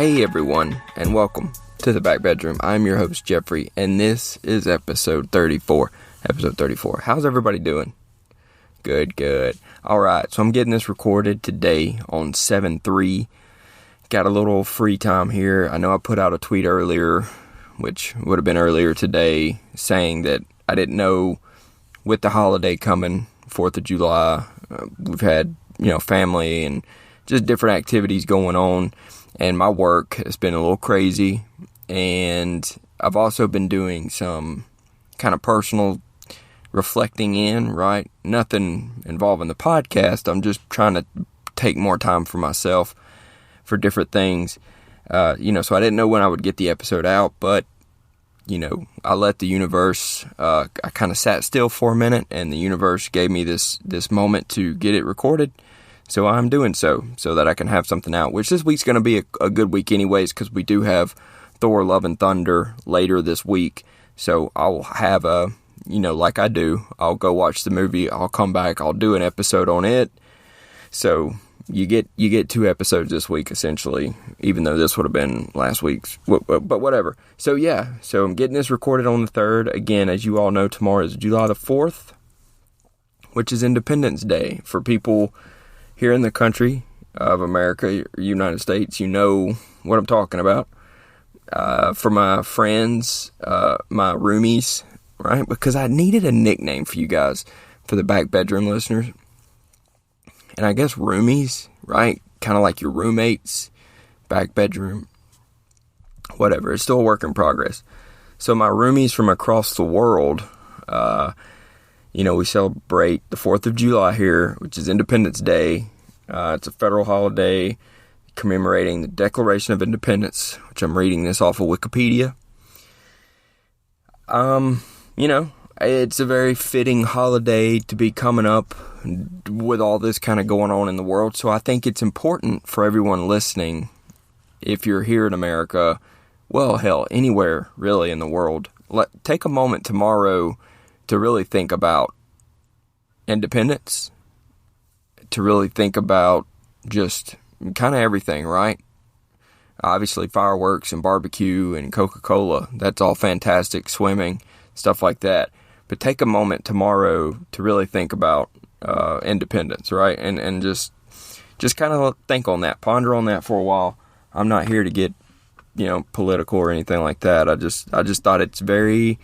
Hey everyone, and welcome to the back bedroom. I'm your host Jeffrey, and this is episode 34. How's everybody doing? Good. Alright, so I'm getting this recorded today on 7/3. Got a little free time here. I know I put out a tweet earlier, which would have been earlier today, saying that I didn't know with the holiday coming, 4th of July, we've had, family and just different activities going on. And my work has been a little crazy, and I've also been doing some kind of personal reflecting in, right? Nothing involving the podcast. I'm just trying to take more time for myself for different things. So I didn't know when I would get the episode out, but, I let the universe, I kind of sat still for a minute, and the universe gave me this moment to get it recorded. So I'm doing so that I can have something out, which this week's going to be a good week anyways, because we do have Thor Love and Thunder later this week. So I'll have like I do, I'll go watch the movie, I'll come back, I'll do an episode on it. So you get 2 episodes this week, essentially, even though this would have been last week's, but whatever. So yeah, so I'm getting this recorded on the 3rd. Again, as you all know, tomorrow is July the 4th, which is Independence Day. For people here in the country of America, United States, you know what I'm talking about. For my friends, my roomies, right? Because I needed a nickname for you guys, for the back bedroom listeners. And I guess roomies, right? Kind of like your roommates, back bedroom, whatever. It's still a work in progress. So my roomies from across the world, we celebrate the 4th of July here, which is Independence Day. It's a federal holiday commemorating the Declaration of Independence, which I'm reading this off of Wikipedia. It's a very fitting holiday to be coming up with all this kind of going on in the world. So I think it's important for everyone listening, if you're here in America, well, hell, anywhere really in the world, take a moment tomorrow to really think about independence, to really think about just kind of everything, right? Obviously, fireworks and barbecue and Coca-Cola, that's all fantastic, swimming, stuff like that. But take a moment tomorrow to really think about independence, right? And just kind of think on that, ponder on that for a while. I'm not here to get, political or anything like that. I just thought it's very,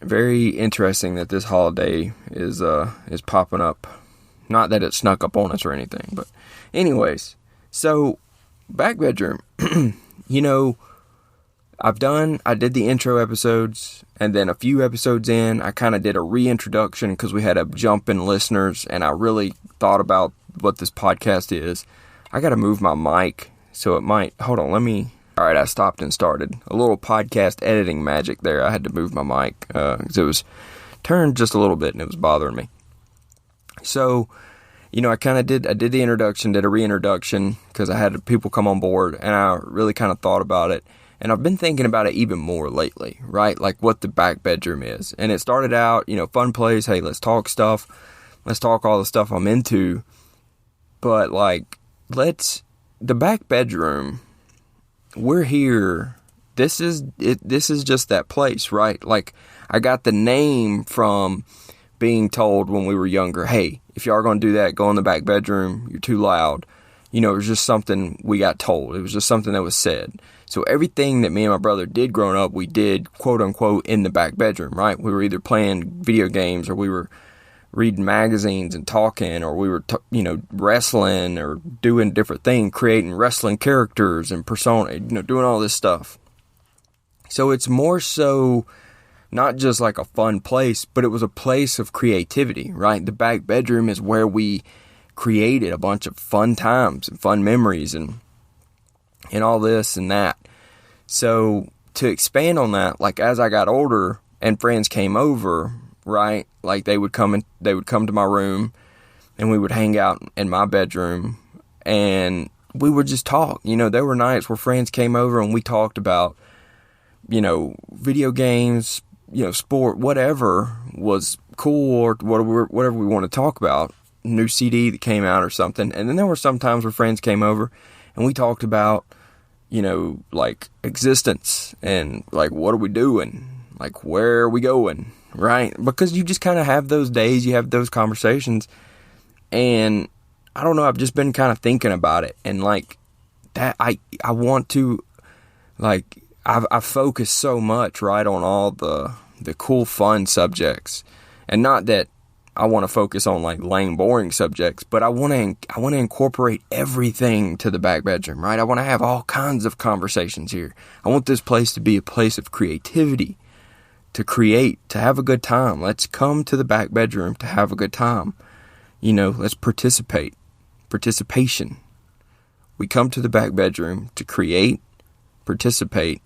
very interesting that this holiday is popping up. Not that it snuck up on us or anything, but anyways, so back bedroom, I did the intro episodes, and then a few episodes in, I kind of did a reintroduction because we had a jump in listeners, and I really thought about what this podcast is. I got to move my mic, so it might, hold on, alright, I stopped and started. A little podcast editing magic there. I had to move my mic, because it was turned just a little bit, and it was bothering me. So, I did the introduction, did a reintroduction, because I had people come on board, and I really kind of thought about it. And I've been thinking about it even more lately, right? Like what the back bedroom is. And it started out, fun place. Hey, let's talk stuff. Let's talk all the stuff I'm into. But the back bedroom, we're here. This is just that place, right? Like, I got the name from being told when we were younger, hey, if you are going to do that, go in the back bedroom. You're too loud. It was just something we got told. It was just something that was said. So everything that me and my brother did growing up, we did, quote unquote, in the back bedroom, right? We were either playing video games, or we were reading magazines and talking, or we were, wrestling, or doing different things, creating wrestling characters and persona, doing all this stuff. So it's more so not just like a fun place, but it was a place of creativity, right? The back bedroom is where we created a bunch of fun times and fun memories and all this and that. So to expand on that, like as I got older and friends came over, right? Like they would come to my room, and we would hang out in my bedroom, and we would just talk. There were nights where friends came over and we talked about, video games, sport, whatever was cool, or whatever we want to talk about, new CD that came out or something. And then there were some times where friends came over and we talked about like existence and like what are we doing? Like where are we going? Right? Because you just kind of have those days, you have those conversations, and I don't know, I've just been kind of thinking about it, and like that I want to, like, I focus so much, right, on all the cool fun subjects, and not that I want to focus on like lame boring subjects, but I want to incorporate everything to the back bedroom, right? I want to have all kinds of conversations here. I want this place to be a place of creativity, to create, to have a good time. Let's come to the back bedroom to have a good time. Let's participate. Participation. We come to the back bedroom to create, participate.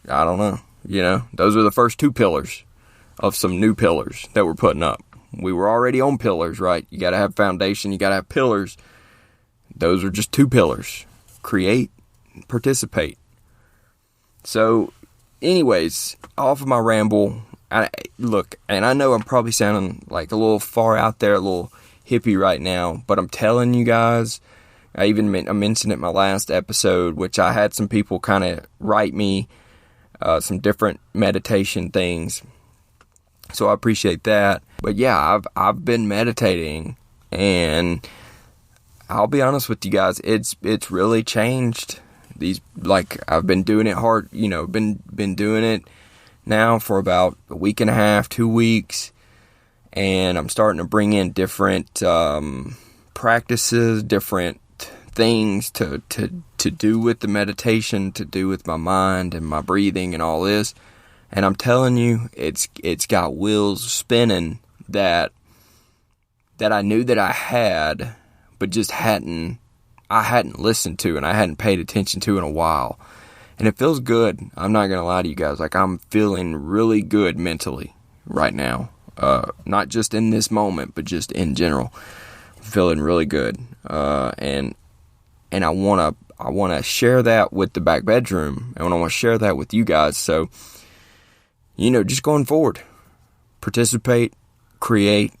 I don't know. Those are the first two pillars of some new pillars that we're putting up. We were already on pillars, right? You got to have foundation. You got to have pillars. Those are just two pillars. Create, participate. So, anyways, off of my ramble, look, and I know I'm probably sounding like a little far out there, a little hippie right now, but I'm telling you guys, I mentioned it in my last episode, which I had some people kind of write me some different meditation things, so I appreciate that. But yeah, I've been meditating, and I'll be honest with you guys, it's really changed. I've been doing it hard, been doing it now for about a week and a half, 2 weeks, and I'm starting to bring in different practices, different things to do with the meditation, to do with my mind and my breathing and all this. And I'm telling you, it's got wheels spinning that I knew that I had, but just hadn't listened to, and I hadn't paid attention to in a while. And it feels good. I'm not going to lie to you guys. Like, I'm feeling really good mentally right now. Not just in this moment, but just in general. I'm feeling really good. And I want to share that with the back bedroom. And I want to share that with you guys. So, just going forward, participate, create.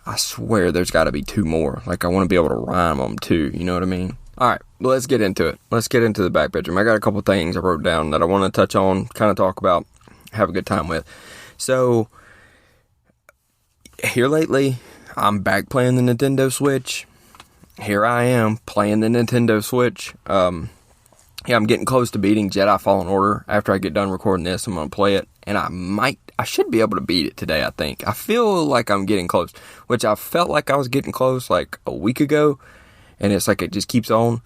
I swear there's got to be two more. Like, I want to be able to rhyme them too. You know what I mean? All right, well, let's get into it. Let's get into the back bedroom. I got a couple things I wrote down that I want to touch on, kind of talk about, have a good time with. So, here lately, I'm back playing the Nintendo Switch. Here I am playing the Nintendo Switch. I'm getting close to beating Jedi Fallen Order. After I get done recording this, I'm going to play it. And I should be able to beat it today, I think. I feel like I'm getting close, which I felt like I was getting close like a week ago. And it's like it just keeps on.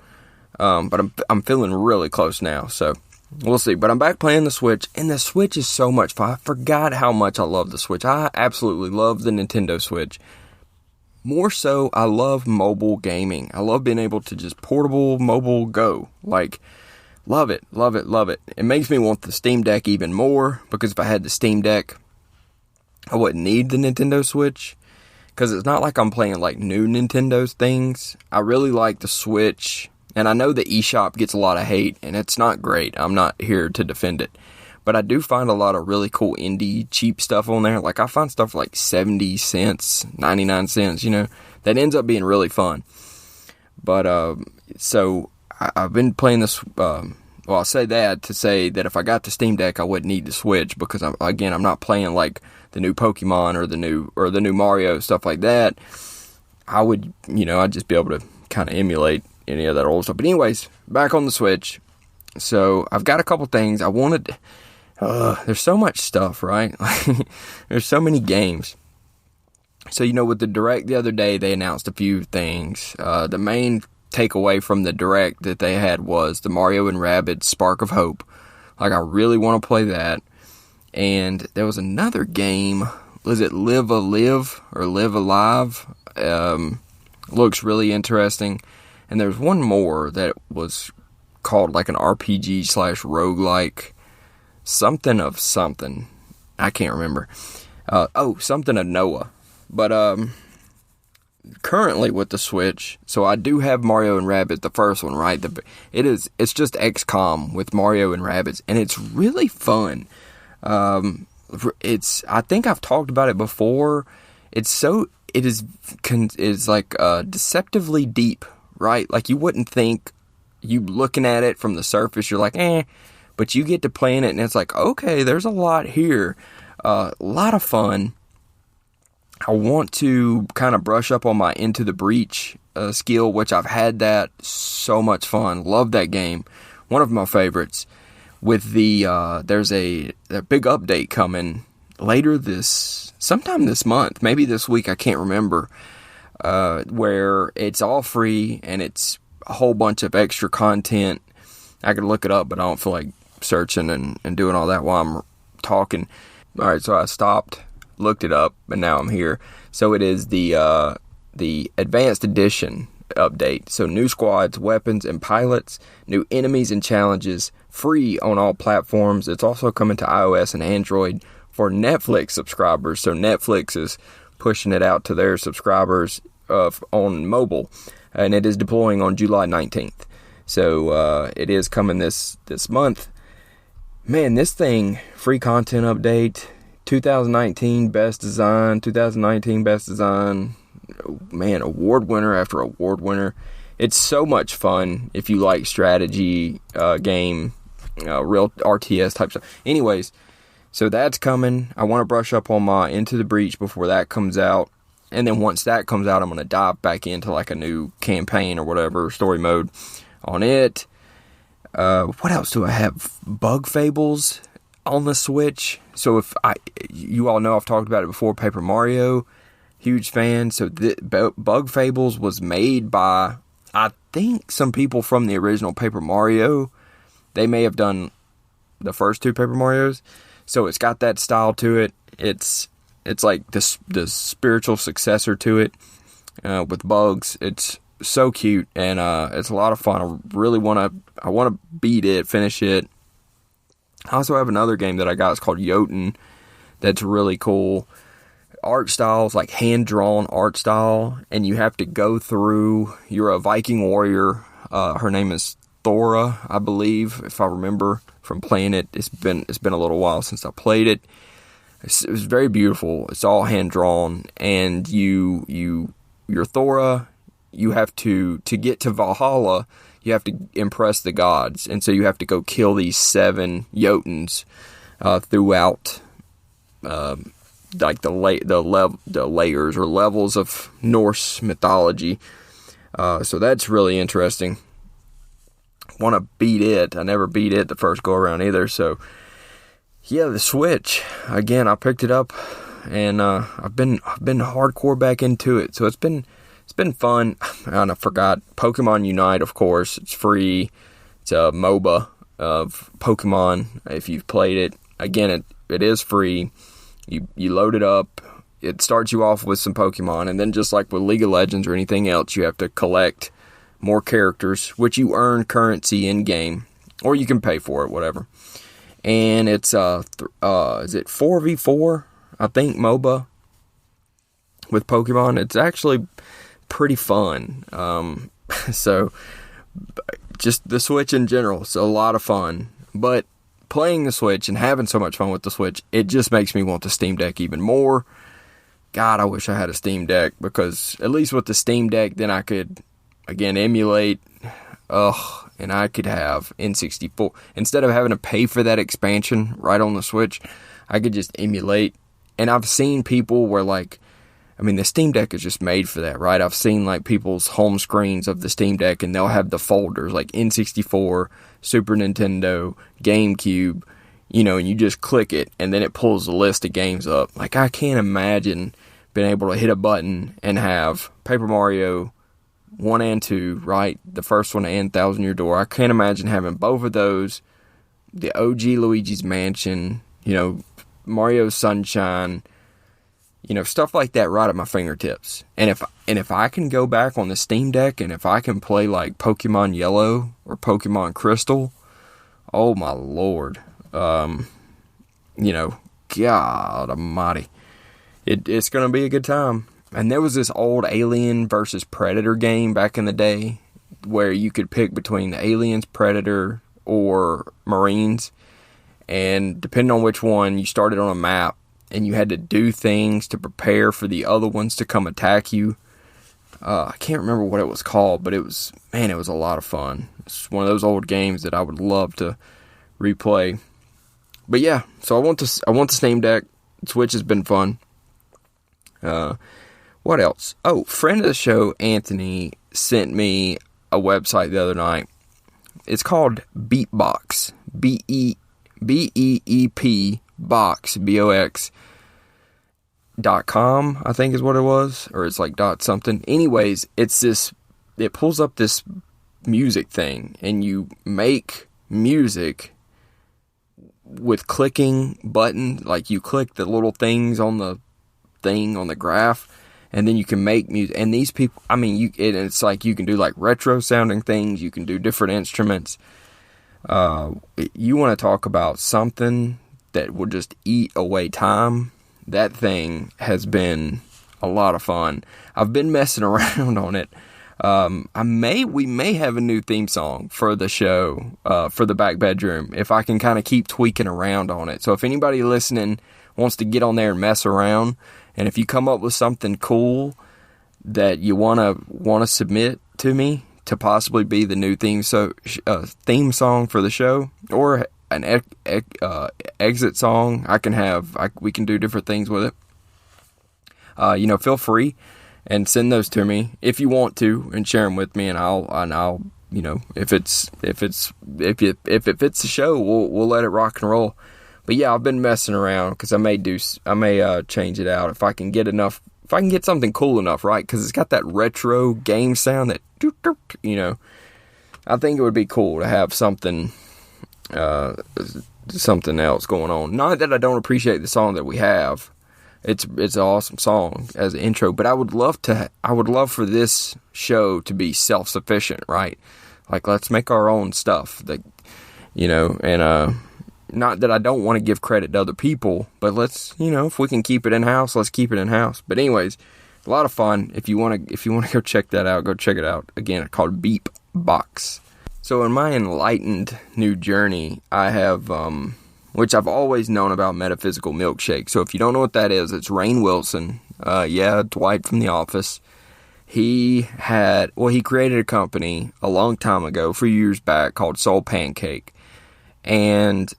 But I'm feeling really close now, so we'll see. But I'm back playing the Switch, and the Switch is so much fun. I forgot how much I love the Switch. I absolutely love the Nintendo Switch. More so, I love mobile gaming. I love being able to just portable mobile go. Like, love it, love it, love it. It makes me want the Steam Deck even more, because if I had the Steam Deck, I wouldn't need the Nintendo Switch. Because it's not like I'm playing like new Nintendo's things. I really like the Switch. And I know the eShop gets a lot of hate. And it's not great. I'm not here to defend it. But I do find a lot of really cool indie cheap stuff on there. Like I find stuff for like 70 cents, 99 cents, that ends up being really fun. But so I've been playing this. I'll say that to say that if I got the Steam Deck, I wouldn't need the Switch. Because I'm not playing like the new Pokemon or the new Mario, stuff like that. I would, I'd just be able to kind of emulate any of that old stuff. But anyways, back on the Switch. So I've got a couple things I wanted. There's so much stuff, right? There's so many games. So, with the Direct the other day, they announced a few things. The main takeaway from the Direct that they had was the Mario+Rabbids Spark of Hope. Like, I really want to play that. And there was another game. Was it Live Alive? Looks really interesting. And there's one more that was called like an RPG / roguelike. Something of something. I can't remember. Something of Noah. But currently with the Switch, so I do have Mario+Rabbids, the first one, right? It's just XCOM with Mario+Rabbids, and it's really fun. I think I've talked about it before. It is like deceptively deep, right? Like, you wouldn't think, you looking at it from the surface, you're like, but you get to playing it, and it's like, okay, there's a lot here. A lot of fun. I want to kind of brush up on my Into the Breach skill, which I've had that so much fun. Love that game. One of my favorites. With there's a big update coming later sometime this month, maybe this week, I can't remember, where it's all free and it's a whole bunch of extra content. I could look it up, but I don't feel like searching and doing all that while I'm talking. Alright, so I stopped, looked it up, and now I'm here. So it is the Advanced Edition update. So new squads, weapons, and pilots, new enemies and challenges, free on all platforms. It's also coming to iOS and Android for Netflix subscribers. So Netflix is pushing it out to their subscribers on mobile, and it is deploying on July 19th. So it is coming this month. Man, this thing, free content update, 2019 best design, man, award winner after award winner. It's so much fun if you like strategy game, real RTS type stuff. Anyways, so that's coming. I want to brush up on my Into the Breach before that comes out. And then once that comes out, I'm going to dive back into like a new campaign or whatever, story mode on it. What else do I have? Bug Fables on the Switch. So you all know I've talked about it before, Paper Mario. Huge fan. So Bug Fables was made by, I think, some people from the original Paper Mario. They may have done the first two Paper Marios. So it's got that style to it. It's like the spiritual successor to it with bugs. It's so cute, and it's a lot of fun. I really want to beat it, finish it. I also have another game that I got. It's called Jotun. That's really cool. Art style is like hand-drawn art style, and you have to go through. You're a Viking warrior. Her name is Thora, I believe, if I remember from playing it. It's been a little while since I played it. It was very beautiful. It's all hand-drawn, and you're Thora. You have to get to Valhalla, you have to impress the gods, and so you have to go kill these 7 Jotuns throughout like the layers or levels of Norse mythology. So that's really interesting. Want to beat it. I never beat it the first go around either. So yeah, the Switch again. I picked it up, and I've been hardcore back into it. So it's been fun. And I forgot Pokemon Unite, of course. It's free. It's a MOBA of Pokemon. If you've played it, again, it is free. You load it up. It starts you off with some Pokemon, and then just like with League of Legends or anything else, you have to collect more characters, which you earn currency in game, or you can pay for it, whatever. And it's is it 4v4? I think MOBA with Pokemon. It's actually pretty fun. So just the Switch in general, it's a lot of fun. But playing the Switch and having so much fun with the Switch, it just makes me want the Steam Deck even more. God, I wish I had a Steam Deck, because at least with the Steam Deck, then I could again emulate. And I could have N64 instead of having to pay for that expansion right on the Switch. I could just emulate. And I've seen people where, like, I mean, the Steam Deck is just made for that, right? I've seen like people's home screens of the Steam Deck, and they'll have the folders like N64, Super Nintendo, GameCube, and you just click it and then it pulls the list of games up. Like, I can't imagine being able to hit a button and have Paper Mario 1 and 2, right? The first one and Thousand Year Door. I can't imagine having both of those, the OG Luigi's Mansion, Mario Sunshine, stuff like that right at my fingertips. And if I can go back on the Steam Deck, and if I can play like Pokemon Yellow or Pokemon Crystal, oh my lord. God almighty. It's going to be a good time. And there was this old Alien versus Predator game back in the day where you could pick between the Aliens, Predator, or Marines. And depending on which one, you started on a map and you had to do things to prepare for the other ones to come attack you. I can't remember what it was called, but it was a lot of fun. It's one of those old games that I would love to replay. But yeah, so I want the Steam Deck. Switch has been fun. What else? Oh, friend of the show, Anthony, sent me a website the other night. It's called BeepBox. BeepBox, BOX.com, I think is what it was. Or it's like dot something. Anyways, it pulls up this music thing, and you make music with clicking buttons. Like, you click the little things on the thing on the graph, and then you can make music. And these people, it's like you can do like retro sounding things, you can do different instruments. You want to talk about something that will just eat away time. That thing has been a lot of fun. I've been messing around on it. We may have a new theme song for the show, for the back bedroom, if I can kind of keep tweaking around on it. So if anybody listening wants to get on there and mess around, and if you come up with something cool that you want to submit to me to possibly be the new theme song for the show, or an exit song, we can do different things with it. Feel free and send those to me if you want to, and share them with me, and I'll if it fits the show, we'll let it rock and roll. But yeah, I've been messing around because I may change it out if I can get something cool enough, right? Because it's got that retro game sound that I think it would be cool to have something else going on. Not that I don't appreciate the song that we have. It's an awesome song as an intro, but I would love for this show to be self-sufficient, right? Like, let's make our own stuff that, and not that I don't want to give credit to other people, but let's, if we can keep it in-house, let's keep it in-house. But anyways, a lot of fun. If you want to go check that out, go check it out. Again, it's called BeepBox. So in my enlightened new journey, I have, which I've always known about Metaphysical Milkshake. So if you don't know what that is, it's Rainn Wilson. Dwight from The Office. He created a company a long time ago, a few years back, called Soul Pancake. And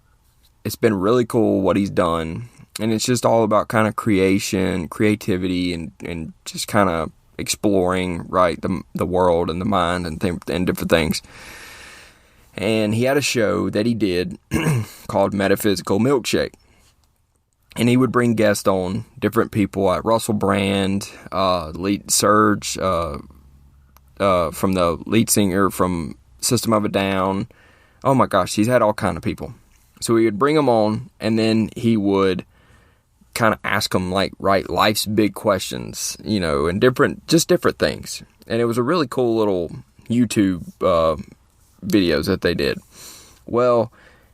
it's been really cool what he's done. And it's just all about kind of creativity, and just kind of exploring, right, the world and the mind and different things. And he had a show that he did called Metaphysical Milkshake. And he would bring guests on, different people, like Russell Brand, Serge, from the lead singer from System of a Down. Oh my gosh, he's had all kind of people. So he would bring them on, and then he would kind of ask them, like, right, life's big questions, and different things. And it was a really cool little YouTube videos that they did. Well,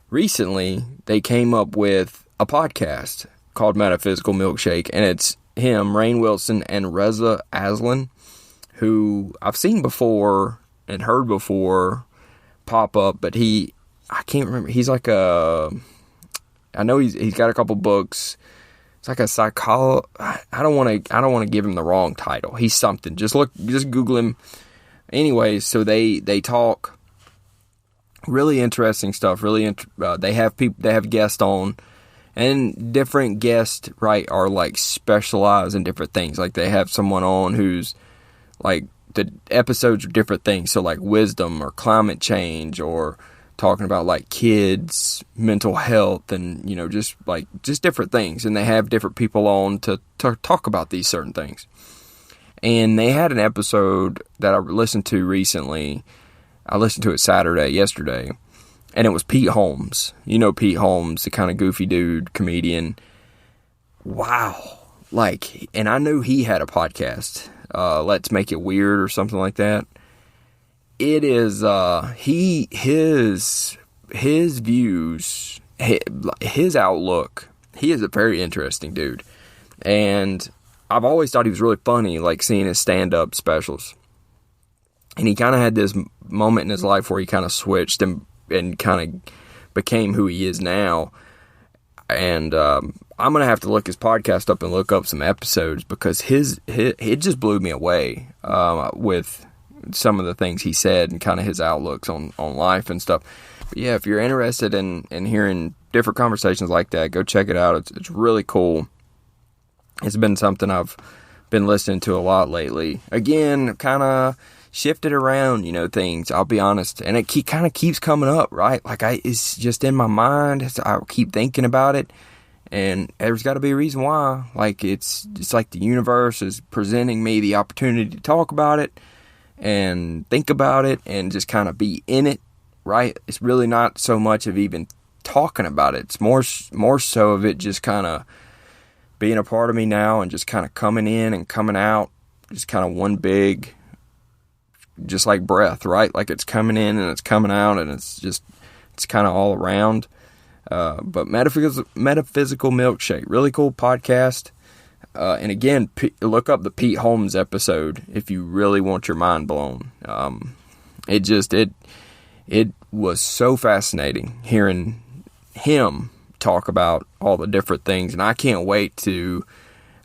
recently they came up with a podcast called Metaphysical Milkshake, and it's him, Rainn Wilson, and Reza Aslan, who I've seen before and heard before pop up, but I can't remember. He's like I know he's got a couple books. It's like a I don't want to give him the wrong title. He's something. Just Google him. Anyways, so they talk really interesting stuff. They have guests on, and different guests, right, are like specialized in different things. Like, they have someone on who's like, the episodes are different things. So like wisdom or climate change, or talking about like kids, mental health, and just different things. And they have different people on to talk about these certain things. And they had an episode that I listened to recently. I listened to it yesterday, and it was Pete Holmes. Pete Holmes, the kind of goofy dude, comedian. Wow. And I knew he had a podcast, Let's Make It Weird or something like that. It is, his views, his outlook, he is a very interesting dude. And I've always thought he was really funny, like seeing his stand-up specials. And he kind of had this moment in his life where he kind of switched and kind of became who he is now. And I'm going to have to look his podcast up and look up some episodes, because it just blew me away with some of the things he said and kind of his outlooks on life and stuff. But yeah, if you're interested in hearing different conversations like that, go check it out. It's really cool. It's been something I've been listening to a lot lately. Again, kind of shifted around, things, I'll be honest. And it kind of keeps coming up, right? Like, it's just in my mind. I keep thinking about it. And there's got to be a reason why. Like, it's like the universe is presenting me the opportunity to talk about it and think about it and just kind of be in it, right? It's really not so much of even talking about it. It's more so of it just kind of being a part of me now and just kind of coming in and coming out. Just kind of one big, just like breath, right? Like, it's coming in and it's coming out, and it's kind of all around. But Metaphysical Milkshake, really cool podcast. And again, look up the Pete Holmes episode if you really want your mind blown. It was so fascinating hearing him talk about all the different things, and I can't wait to.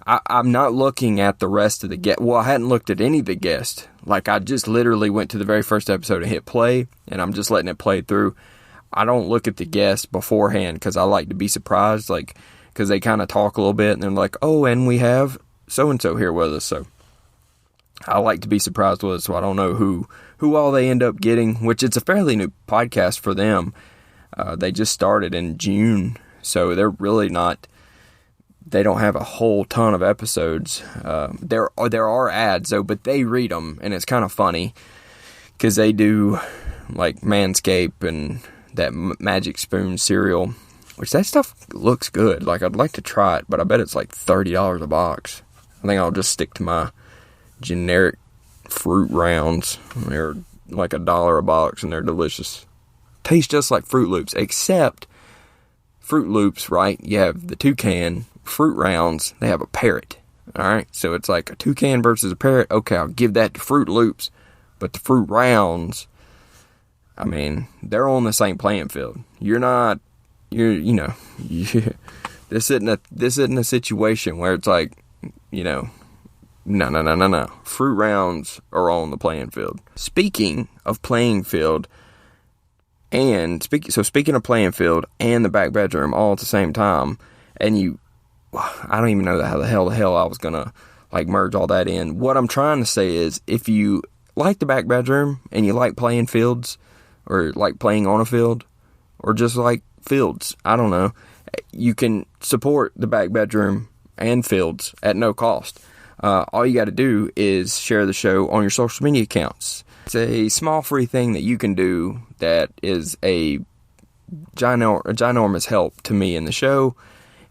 I'm not looking at the rest of the guests. Well, I hadn't looked at any of the guests. Like, I just literally went to the very first episode and hit play, and I'm just letting it play through. I don't look at the guests beforehand because I like to be surprised, like, because they kind of talk a little bit and they're like, oh, and we have so-and-so here with us. So I like to be surprised with it, so I don't know who all they end up getting, which it's a fairly new podcast for them. They just started in June, so they're really not, they don't have a whole ton of episodes. There are ads, though, but they read them, and it's kind of funny because they do, like, Manscaped and that Magic Spoon cereal, which that stuff looks good. Like, I'd like to try it, but I bet it's like $30 a box. I think I'll just stick to my generic Fruit Rounds. They're like $1 a box, and they're delicious. Taste just like Fruit Loops, except Fruit Loops, right? You have the toucan. Fruit Rounds, they have a parrot. All right, so it's like a toucan versus a parrot. Okay, I'll give that to Fruit Loops, but the Fruit Rounds, I mean, they're on the same playing field. This isn't a situation where it's like, no. Fruit Rounds are on the playing field. Speaking of playing field, and speaking of playing field and the back bedroom all at the same time, and I don't even know how the hell I was gonna like merge all that in. What I'm trying to say is, if you like the back bedroom and you like playing fields, or like playing on a field, or just like fields, I don't know, you can support the back bedroom and fields at no cost. All you got to do is share the show on your social media accounts. It's a small free thing that you can do that is a ginormous help to me in the show.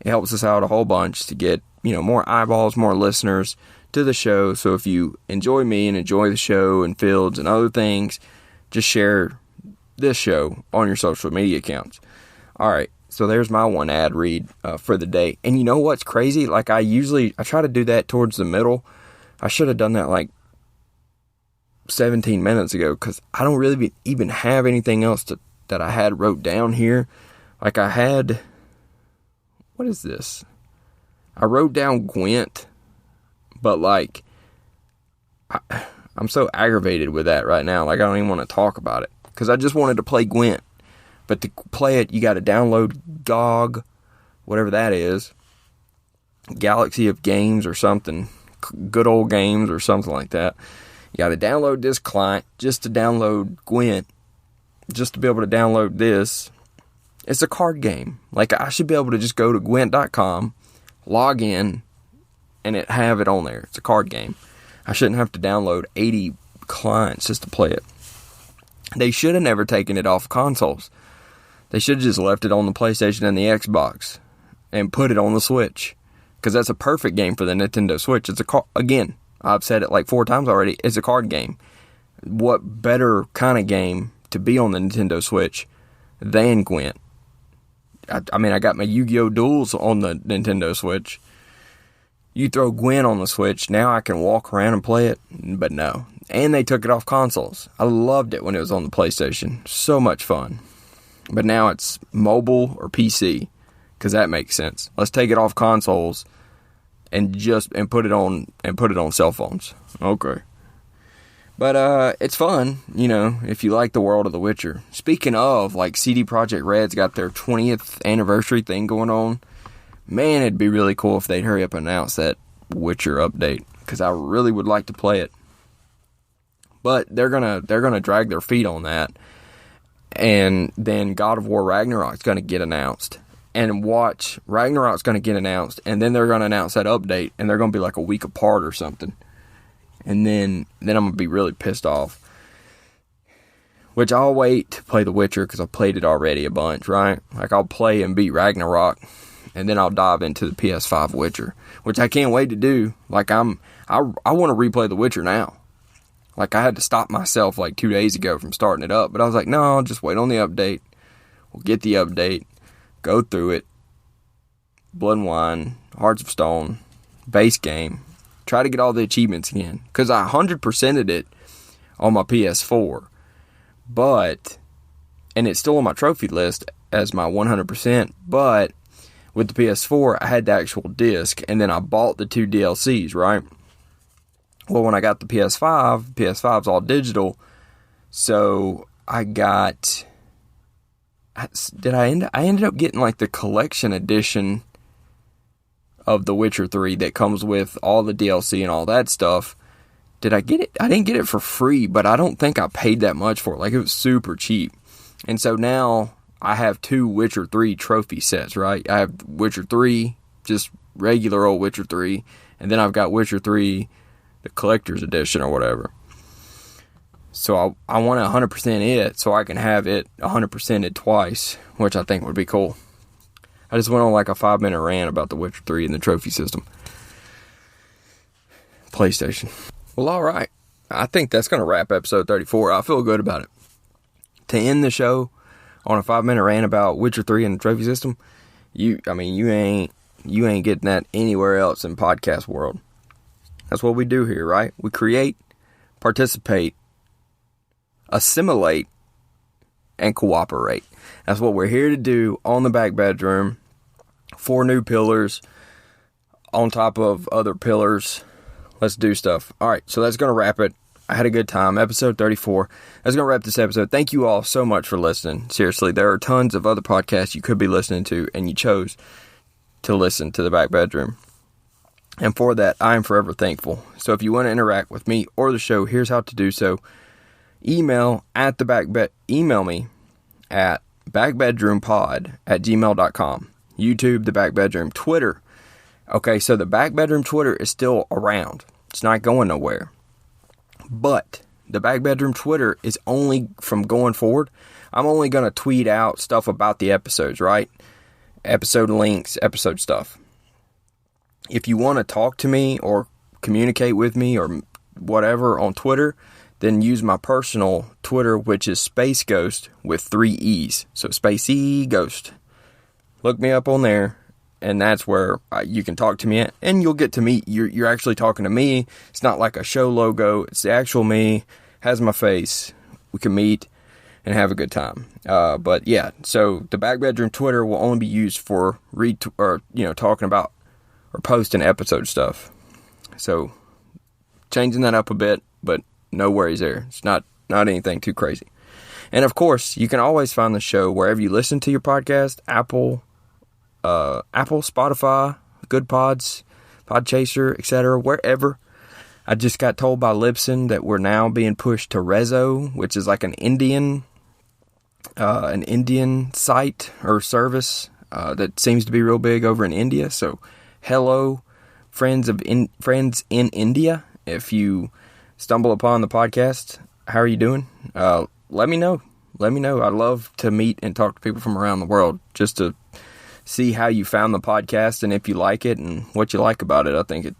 It helps us out a whole bunch to get, more eyeballs, more listeners to the show. So if you enjoy me and enjoy the show and fields and other things, just share this show on your social media accounts. All right, so there's my one ad read for the day. And you know what's crazy? Like, I try to do that towards the middle. I should have done that like 17 minutes ago, because I don't really even have anything else that I had wrote down here. Like, I had, what is this? I wrote down couldnt, but like, I'm so aggravated with that right now. Like, I don't even want to talk about it, because I just wanted to play couldnt. But to play it, you got to download GOG, whatever that is, Galaxy of Games or something, Good Old Games or something like that. You got to download this client just to download couldnt, just to be able to download this. It's a card game. Like, I should be able to just go to couldnt.com, log in, and have it on there. It's a card game. I shouldn't have to download 80 clients just to play it. They should have never taken it off consoles. They should have just left it on the PlayStation and the Xbox and put it on the Switch, because that's a perfect game for the Nintendo Switch. It's again, I've said it like 4 times already, it's a card game. What better kind of game to be on the Nintendo Switch than couldnt? I mean, I got my Yu-Gi-Oh! Duels on the Nintendo Switch. You throw couldnt on the Switch, now I can walk around and play it, but no. And they took it off consoles. I loved it when it was on the PlayStation. So much fun. But now it's mobile or PC, because that makes sense. Let's take it off consoles and put it on cell phones. Okay. But it's fun, if you like the world of The Witcher. Speaking of, like, CD Projekt Red's got their 20th anniversary thing going on. Man, it'd be really cool if they'd hurry up and announce that Witcher update, because I really would like to play it. But they're gonna drag their feet on that, and then God of War Ragnarok's gonna get announced. And watch, Ragnarok's gonna get announced, and then they're gonna announce that update, and they're gonna be like a week apart or something. And then I'm going to be really pissed off. Which I'll wait to play The Witcher because I've played it already a bunch, right? Like, I'll play and beat Ragnarok, and then I'll dive into the PS5 Witcher, which I can't wait to do. Like, I want to replay The Witcher now. Like, I had to stop myself like 2 days ago from starting it up, but I was like, no, I'll just wait on the update. We'll get the update, go through it, Blood and Wine, Hearts of Stone, base game. Try to get all the achievements again. Because I 100%ed it on my PS4. And it's still on my trophy list as my 100%. But with the PS4, I had the actual disc. And then I bought the 2 DLCs, right? Well, when I got the PS5's all digital. So I got... I ended up getting like the collection edition of The Witcher 3 that comes with all the DLC and all that stuff. Did I get it? I didn't get it for free, but I don't think I paid that much for it. Like, it was super cheap. And so now I have 2 Witcher 3 trophy sets, right? I have Witcher 3, just regular old Witcher 3, and then I've got Witcher 3, the collector's edition or whatever. So I want to 100% it so I can have it 100%ed twice, which I think would be cool. I just went on like a 5-minute rant about The Witcher 3 and the trophy system. PlayStation. Well, alright. I think that's going to wrap episode 34. I feel good about it. To end the show on a 5-minute rant about Witcher 3 and the trophy system, you ain't getting that anywhere else in podcast world. That's what we do here, right? We create, participate, assimilate, and cooperate. That's what we're here to do on the back bedroom. 4 new pillars on top of other pillars. Let's do stuff. Alright, so that's going to wrap it. I had a good time. Episode 34. That's going to wrap this episode. Thank you all so much for listening. Seriously, there are tons of other podcasts you could be listening to, and you chose to listen to the back bedroom. And for that, I am forever thankful. So if you want to interact with me or the show, here's how to do so. Email me at backbedroompod@gmail.com. YouTube, the back bedroom. Twitter. Okay, so the back bedroom Twitter is still around. It's not going nowhere. But the back bedroom Twitter is only, from going forward, I'm only going to tweet out stuff about the episodes, right? Episode links, episode stuff. If you want to talk to me or communicate with me or whatever on Twitter, then use my personal Twitter, which is Space Ghost with 3 E's. So Space E Ghost. Look me up on there, and that's where you can talk to me at, and you'll get to meet. You're actually talking to me. It's not like a show logo. It's the actual me. Has my face. We can meet and have a good time. But yeah, so the back bedroom Twitter will only be used for talking about or posting episode stuff. So changing that up a bit, but no worries there. It's not anything too crazy. And of course, you can always find the show wherever you listen to your podcast. Apple, Spotify, Good Pods, Podchaser, etc. Wherever. I just got told by Libsyn that we're now being pushed to Rezo, which is like an Indian site or service that seems to be real big over in India. So, hello, friends in India. If you stumble upon the podcast, how are you doing? Let me know. I'd love to meet and talk to people from around the world just to see how you found the podcast and if you like it and what you like about it. I think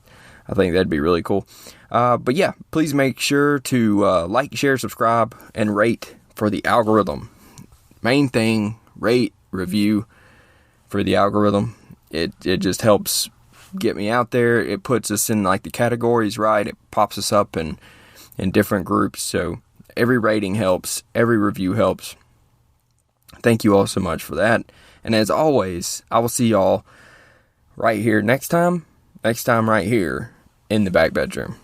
that'd be really cool. But yeah, please make sure to like, share, subscribe, and rate for the algorithm. Main thing, rate, review for the algorithm. It just helps get me out there. It puts us in like the categories, right? It pops us up in different groups. So every rating helps. Every review helps. Thank you all so much for that. And as always, I will see y'all right here next time right here in the back bedroom.